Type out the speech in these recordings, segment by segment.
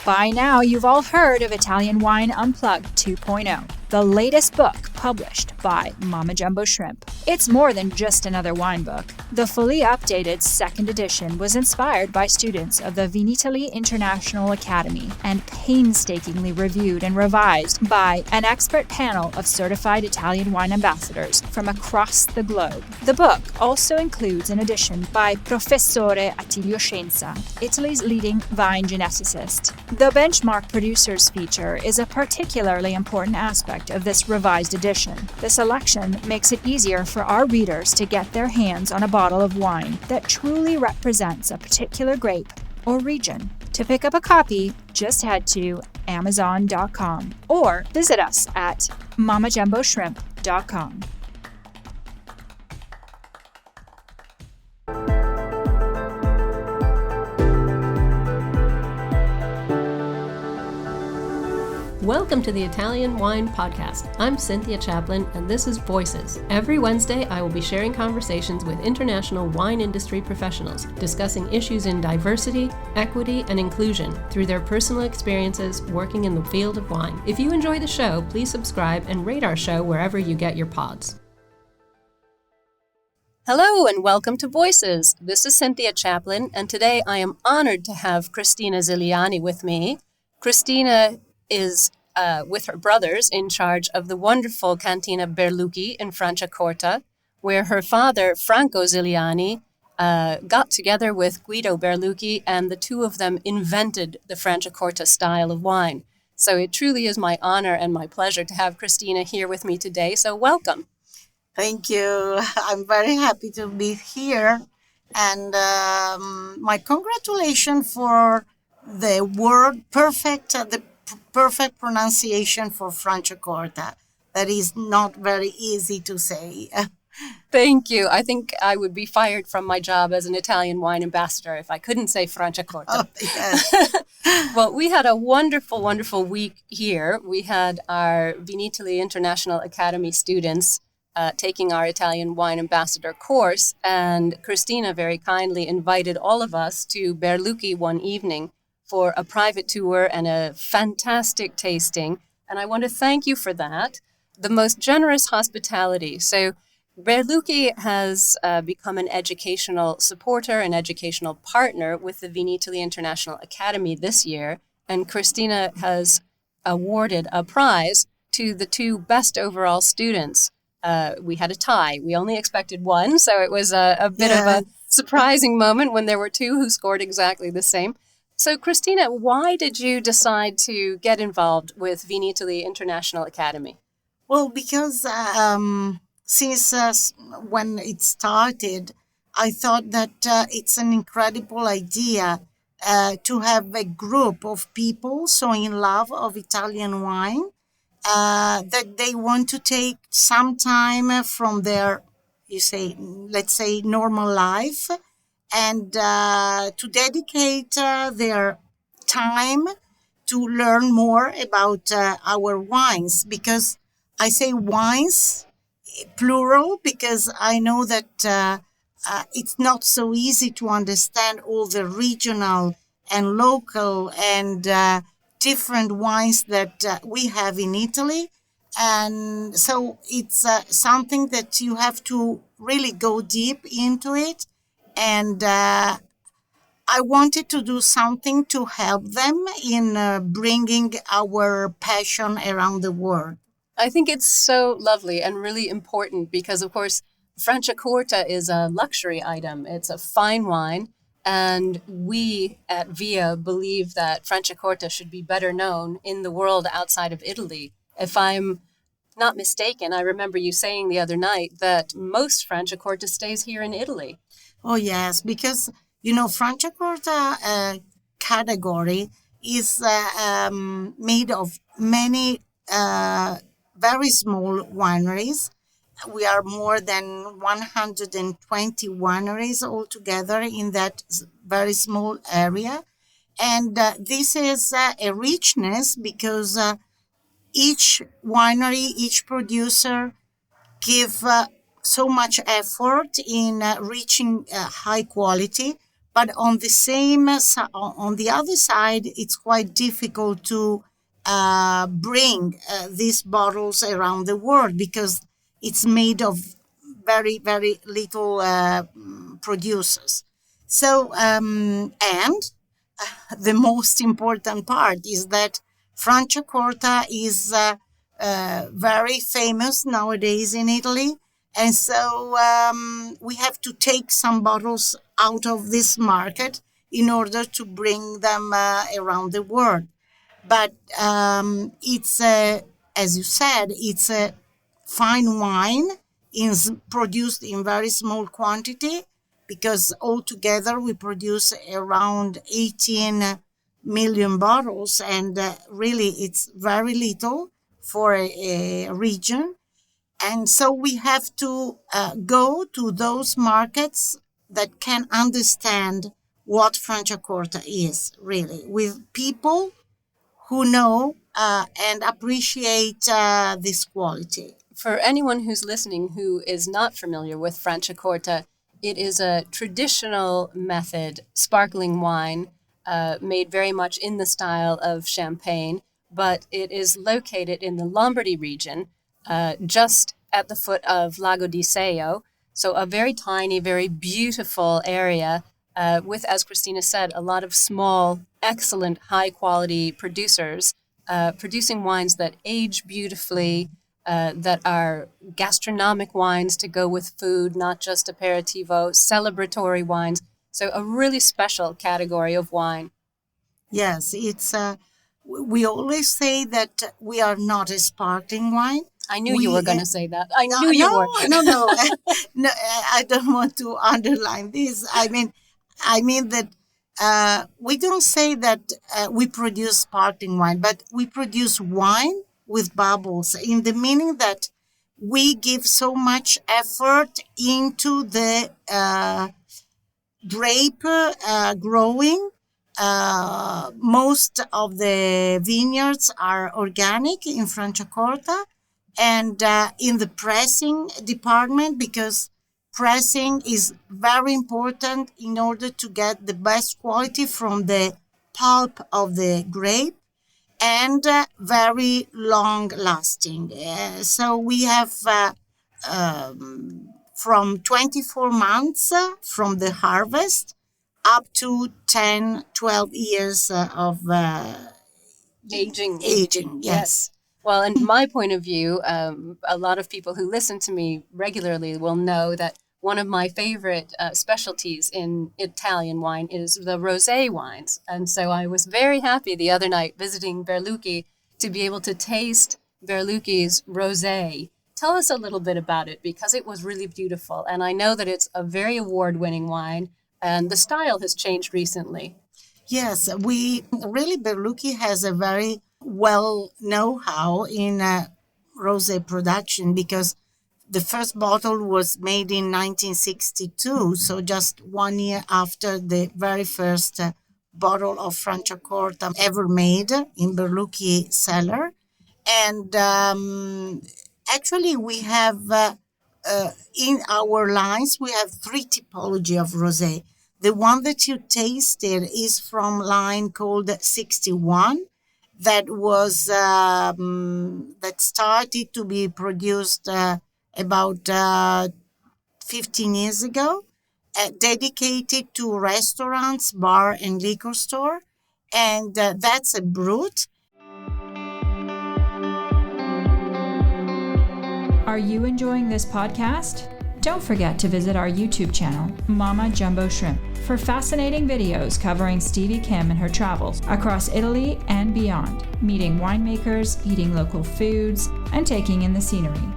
By now, you've all heard of Italian Wine Unplugged 2.0, the latest book published by Mama Jumbo Shrimp. It's more than just another wine book. The fully updated second edition was inspired by students of the Vinitaly International Academy and painstakingly reviewed and revised by an expert panel of certified Italian wine ambassadors from across the globe. The book also includes an edition by Professore Attilio Scienza, Italy's leading vine geneticist. The benchmark producers feature is a particularly important aspect of this revised edition. The selection makes it easier for our readers to get their hands on a bottle of wine that truly represents a particular grape or region. To pick up a copy, just head to Amazon.com or visit us at mamajumboshrimp.com. Welcome to the Italian Wine Podcast. I'm Cynthia Chaplin, and this is Voices. Every Wednesday, I will be sharing conversations with international wine industry professionals, discussing issues in diversity, equity, and inclusion through their personal experiences working in the field of wine. If you enjoy the show, please subscribe and rate our show wherever you get your pods. Hello, and welcome to Voices. This is Cynthia Chaplin, and today I am honored to have Cristina Ziliani with me. Cristina is with her brothers in charge of the wonderful Cantina Berlucchi in Franciacorta, where her father, Franco Ziliani, got together with Guido Berlucchi, and the two of them invented the Franciacorta style of wine. So it truly is my honor and my pleasure to have Cristina here with me today. So welcome. Thank you. I'm very happy to be here. And my congratulations for the word perfect, the perfect pronunciation for Franciacorta. That is not very easy to say. Thank you. I think I would be fired from my job as an Italian wine ambassador if I couldn't say Franciacorta. Oh, yes. Well, we had a wonderful, wonderful week here. We had our Vinitaly International Academy students taking our Italian wine ambassador course, and Cristina very kindly invited all of us to Berlucchi one evening for a private tour and a fantastic tasting. And I want to thank you for that. The most generous hospitality. So Berlucchi has become an educational supporter, an educational partner with the Vinitaly International Academy this year. And Cristina has awarded a prize to the two best overall students. We had a tie. We only expected one, so it was a bit of a surprising moment when there were two who scored exactly the same. So, Cristina, why did you decide to get involved with Vinitaly International Academy? Well, because since when it started, I thought that it's an incredible idea to have a group of people so in love of Italian wine that they want to take some time from their, let's say, normal life, and to dedicate their time to learn more about our wines. Because I say wines, plural, because I know that it's not so easy to understand all the regional and local and different wines that we have in Italy. And so it's something that you have to really go deep into it. And I wanted to do something to help them in bringing our passion around the world. I think it's so lovely and really important because, of course, Franciacorta is a luxury item. It's a fine wine. And we at VIA believe that Franciacorta should be better known in the world outside of Italy. If I'm not mistaken, I remember you saying the other night that most Franciacorta stays here in Italy. Oh, yes, because, Franciacorta category is made of many very small wineries. We are more than 120 wineries altogether in that very small area. And this is a richness because each winery, each producer give so much effort in reaching high quality, But on the other side, it's quite difficult to bring these bottles around the world because it's made of very, very little producers. So, and the most important part is that Franciacorta is very famous nowadays in Italy. And so we have to take some bottles out of this market in order to bring them around the world. But it's, as you said, it's a fine wine produced in very small quantity because altogether we produce around 18 million bottles, and really it's very little for a region. And so we have to go to those markets that can understand what Franciacorta is, really, with people who know and appreciate this quality. For anyone who's listening who is not familiar with Franciacorta, it is a traditional method sparkling wine made very much in the style of champagne, but it is located in the Lombardy region, just at the foot of Lago di Seo. So a very tiny, very beautiful area with, as Cristina said, a lot of small, excellent, high-quality producers producing wines that age beautifully, that are gastronomic wines to go with food, not just aperitivo, celebratory wines. So a really special category of wine. Yes, it's. We always say that we are not a sparkling wine. I knew you were going to say that. I knew you were. No, no. I don't want to underline this. I mean that we don't say that we produce sparkling wine, but we produce wine with bubbles, in the meaning that we give so much effort into the grape growing. Most of the vineyards are organic in Franciacorta, and in the pressing department, because pressing is very important in order to get the best quality from the pulp of the grape, and very long lasting. So we have from 24 months from the harvest up to 10, 12 years of aging. Yes. Well, in my point of view, a lot of people who listen to me regularly will know that one of my favorite specialties in Italian wine is the rosé wines. And so I was very happy the other night visiting Berlucchi to be able to taste Berlucchi's rosé. Tell us a little bit about it, because it was really beautiful. And I know that it's a very award-winning wine, and the style has changed recently. Yes, Berlucchi has a very well know-how in rosé production, because the first bottle was made in 1962, so just 1 year after the very first bottle of Franciacorta ever made in Berlucchi cellar. And actually, we have in our lines, we have 3 typology of rosé. The one that you tasted is from line called 61, that was that started to be produced about 15 years ago, dedicated to restaurants, bar, and liquor store. And that's a brut. Are you enjoying this podcast? Don't forget to visit our YouTube channel, Mama Jumbo Shrimp, for fascinating videos covering Stevie Kim and her travels across Italy and beyond, meeting winemakers, eating local foods, and taking in the scenery.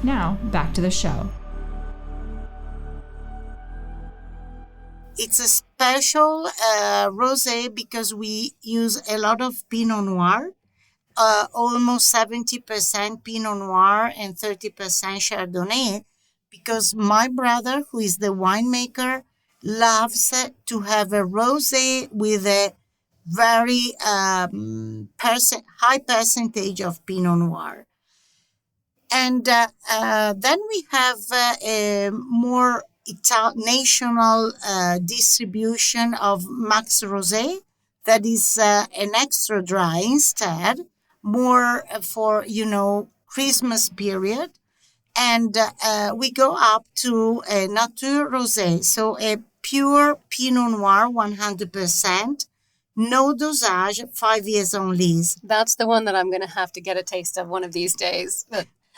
Now, back to the show. It's a special rosé because we use a lot of Pinot Noir, almost 70% Pinot Noir and 30% Chardonnay, because my brother, who is the winemaker, loves to have a rosé with a very high percentage of Pinot Noir. And then we have a more national distribution of Max Rosé, that is an extra dry instead, more for, Christmas period. And we go up to a Nature Rosé, so a pure Pinot Noir, 100%, no dosage, 5 years on lease. That's the one that I'm going to have to get a taste of one of these days.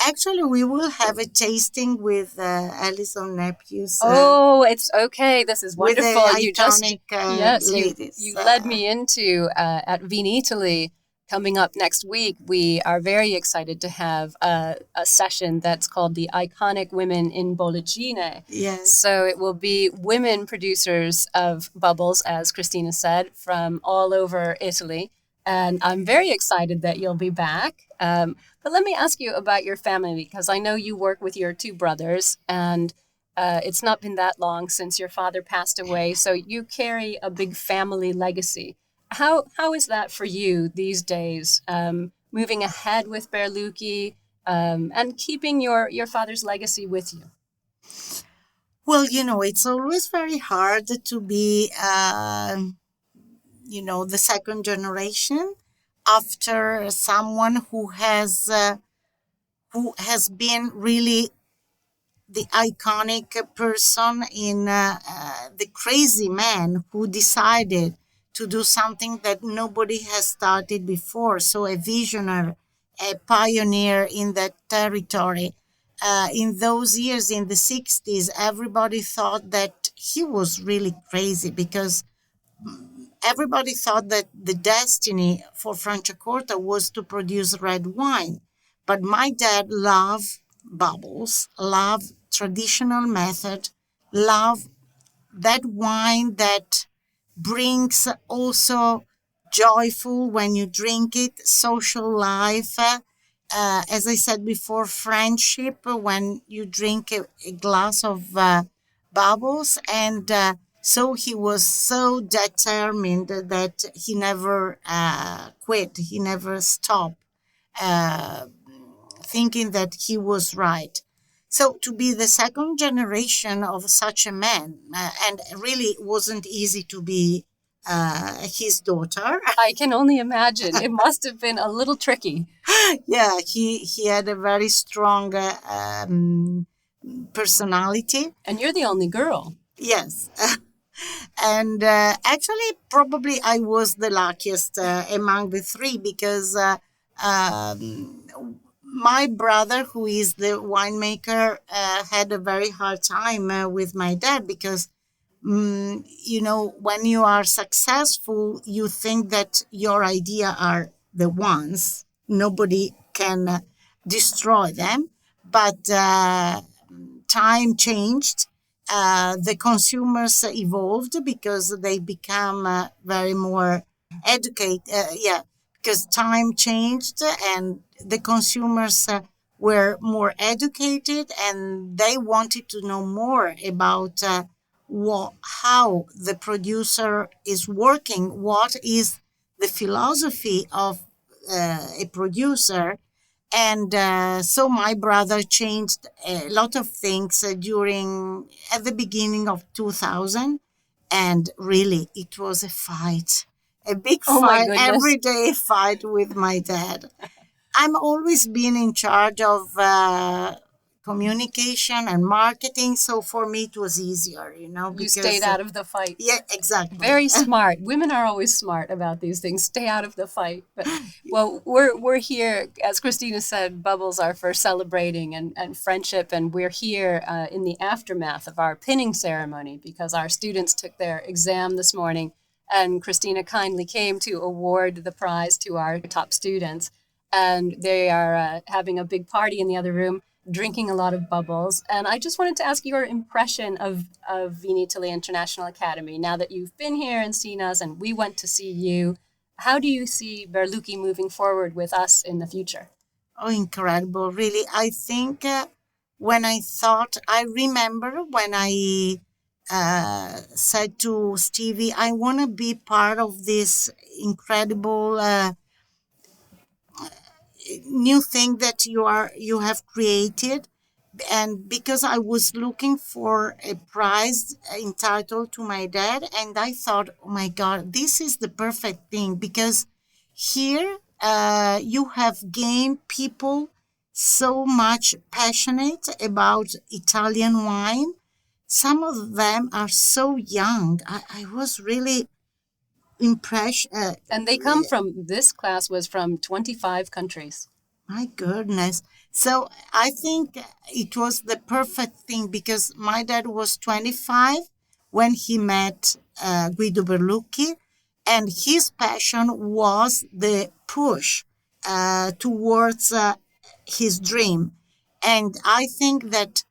Actually, we will have a tasting with Alison Nephews. Oh, it's okay. This is with the wonderful. You just iconic yes, ladies. you led me into at Vinitaly coming up next week. We are very excited to have a session that's called the Iconic Women in Bollicine. Yes. So it will be women producers of bubbles, as Cristina said, from all over Italy. And I'm very excited that you'll be back. But let me ask you about your family, because I know you work with your two brothers, and it's not been that long since your father passed away. So you carry a big family legacy. How is that for you these days, moving ahead with Berlucchi and keeping your father's legacy with you? Well, it's always very hard to be, the second generation after someone who has been really the iconic person in the crazy man who decided to do something that nobody has started before. So a visionary, a pioneer in that territory. In those years, in the 60s, everybody thought that he was really crazy, because everybody thought that the destiny for Franciacorta was to produce red wine. But my dad loved bubbles, loved traditional method, loved that wine that brings also joyful when you drink it, social life. As I said before, friendship when you drink a glass of bubbles. And so he was so determined that he never quit, he never stopped uh, thinking that he was right. So to be the second generation of such a man, and really it wasn't easy to be his daughter. I can only imagine. It must have been a little tricky. Yeah, he had a very strong personality. And you're the only girl. Yes. And actually, probably I was the luckiest among the three, because my brother, who is the winemaker, had a very hard time with my dad, because when you are successful, you think that your idea are the ones. Nobody can destroy them. But time changed. The consumers evolved, because they become very more educated. Because time changed and the consumers were more educated, and they wanted to know more about how the producer is working, what is the philosophy of a producer. And so my brother changed a lot of things at the beginning of 2000. And really, it was a fight, a big Oh my fight, goodness. everyday fight with my dad. I'm always been in charge of communication and marketing. So for me, it was easier, You because stayed out of the fight. yeah, exactly. Very smart. Women are always smart about these things. Stay out of the fight. But, well, we're here, as Cristina said, bubbles are for celebrating and friendship. And we're here in the aftermath of our pinning ceremony, because our students took their exam this morning. And Cristina kindly came to award the prize to our top students. And they are having a big party in the other room, drinking a lot of bubbles. And I just wanted to ask your impression of Vinitaly International Academy. Now that you've been here and seen us and we went to see you, how do you see Berlucchi moving forward with us in the future? Oh, incredible. Really, I think I remember when I said to Stevie, I want to be part of this incredible new thing that you have created. And because I was looking for a prize entitled to my dad, and I thought, oh my God, this is the perfect thing, because here you have gained people so much passionate about Italian wine. Some of them are so young. I was really impressed. And this class was from 25 countries. My goodness. So I think it was the perfect thing, because my dad was 25 when he met Guido Berlucchi, and his passion was the push towards his dream. And I think that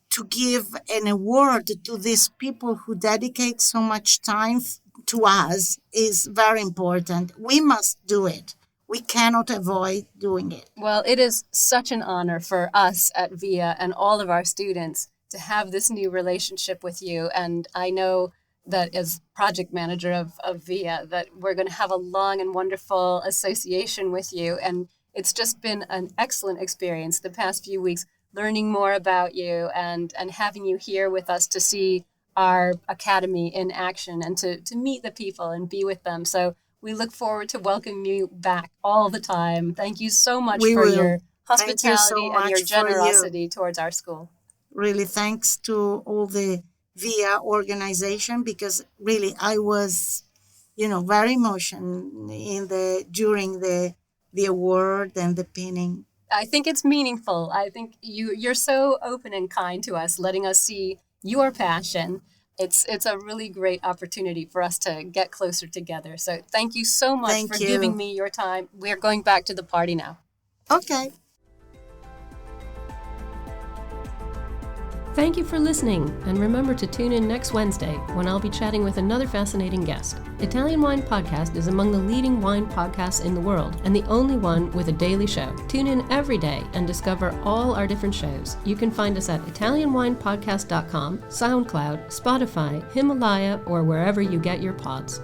to give an award to these people who dedicate so much time to us is very important. We must do it. We cannot avoid doing it. Well, it is such an honor for us at VIA and all of our students to have this new relationship with you. And I know that as project manager of VIA, that we're going to have a long and wonderful association with you. And it's just been an excellent experience the past few weeks, learning more about you and having you here with us to see our academy in action and to meet the people and be with them. So we look forward to welcoming you back all the time. Thank you so much for your hospitality and your generosity towards our school. Really, thanks to all the VIA organization, because really I was, very emotional during the award and the pinning. I think it's meaningful. I think you're so open and kind to us, letting us see your passion. It's a really great opportunity for us to get closer together. So thank you so much for giving me your time. We're going back to the party now. Okay. Thank you for listening, and remember to tune in next Wednesday when I'll be chatting with another fascinating guest. Italian Wine Podcast is among the leading wine podcasts in the world and the only one with a daily show. Tune in every day and discover all our different shows. You can find us at ItalianWinePodcast.com, SoundCloud, Spotify, Himalaya, or wherever you get your pods.